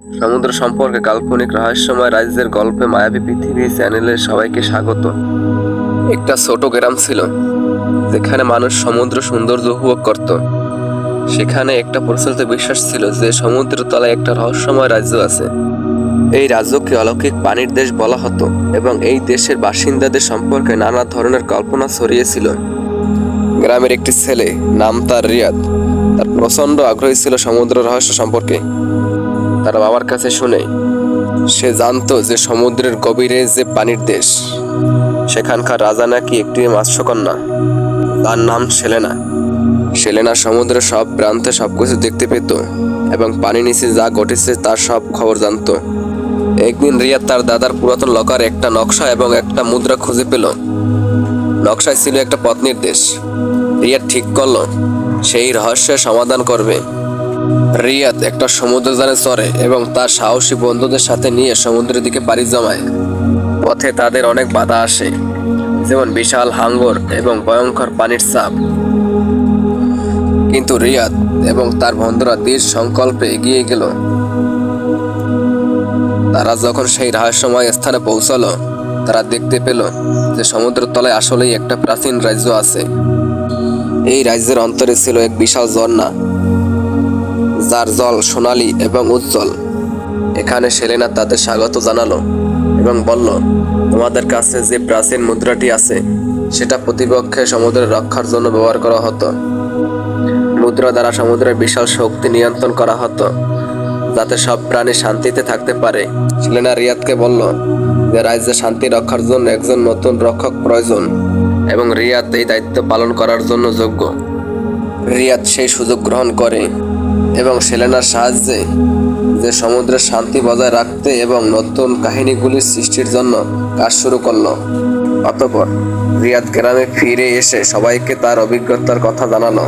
সমুদ্র সম্পর্কে কাল্পনিক রহস্যময় রাজ্যের গল্পে মায়াবী পৃথিবী চ্যানেলে সবাইকে স্বাগত। একটা ছোট গ্রাম ছিল যেখানে মানুষ সমুদ্র সৌন্দর্য উপভোগ করত। সেখানে একটা প্রচলিত বিশ্বাস ছিল যে সমুদ্রের তলায় একটা রহস্যময় রাজ্য আছে। এই রাজ্যকে অলৌকিক পানির দেশ বলা হতো এবং এই দেশের বাসিন্দাদের সম্পর্কে নানা ধরনের কল্পনা ছড়িয়েছিল। গ্রামের একটি ছেলে, নাম তার রিয়াদ, তার প্রচণ্ড আগ্রহী ছিল সমুদ্র রহস্য সম্পর্কে। তার বাবার কাছে শুনে সে জানতো যে সমুদ্রের গভীরে যে পানির দেশ, সেখানকার রাজা নাকি একটি মৎস্যকন্যা, তার নাম সেলেনা। সেলেনা সমুদ্রের সব প্রান্তে সবকিছু দেখতে পেত এবং পানি নিচে যা ঘটেছে তার সব খবর জানতো। একদিন রিয়াদ তার দাদার পুরাতন লকারে একটা নকশা এবং একটা মুদ্রা খুঁজে পেল। নকশায় ছিল একটা পথ নির্দেশ। রিয়াদ ঠিক করলো সেই রহস্যের সমাধান করবে। রিয়াদ একটা সমুদ্রযানে চড়ে এবং তার সাহসী বন্ধুদের সাথে নিয়ে সমুদ্রের দিকে পাড়ি জমায়। পথে তাদের অনেক বাধা আসে, যেমন বিশাল হাঙ্গর এবং ভয়ঙ্কর পানির চাপ। কিন্তু রিয়াদ এবং তার বন্ধুরা দৃঢ় সংকল্পে এগিয়ে গেল। তারা যখন সেই রহস্যময় স্থানে পৌঁছালো, তারা দেখতে পেল যে সমুদ্রের তলায় আসলেই একটা প্রাচীন রাজ্য আছে। এই রাজ্যের অন্তরে ছিল এক বিশাল ঝর্ণা, যার জল সোনালী এবং উজ্জ্বল। এখানে সেলেনা তাদের স্বাগত জানালো এবং বলল, তোমাদের কাছে যে প্রাচীন মুদ্রাটি আছে সেটা প্রতিপক্ষে সমুদ্রের রক্ষার জন্য ব্যবহার করা হতো। মুদ্রা দ্বারা সমুদ্রের বিশাল শক্তি নিয়ন্ত্রণ করা হতো, যাতে সব প্রাণী শান্তিতে থাকতে পারে। সেলেনা রিয়াদকে বলল যে রাজ্যে শান্তি রক্ষার জন্য একজন নতুন রক্ষক প্রয়োজন এবং রিয়াদ এই দায়িত্ব পালন করার জন্য যোগ্য। রিয়াদ সেই সুযোগ গ্রহণ করে এবং সেলেনার সাহায্যে যে সমুদ্রের শান্তি বজায় রাখতে এবং নতুন কাহিনীগুলির সৃষ্টির জন্য কাজ শুরু করলো। অতঃপর রিয়াদ গ্রামে ফিরে এসে সবাইকে তার অভিজ্ঞতার কথা জানালো।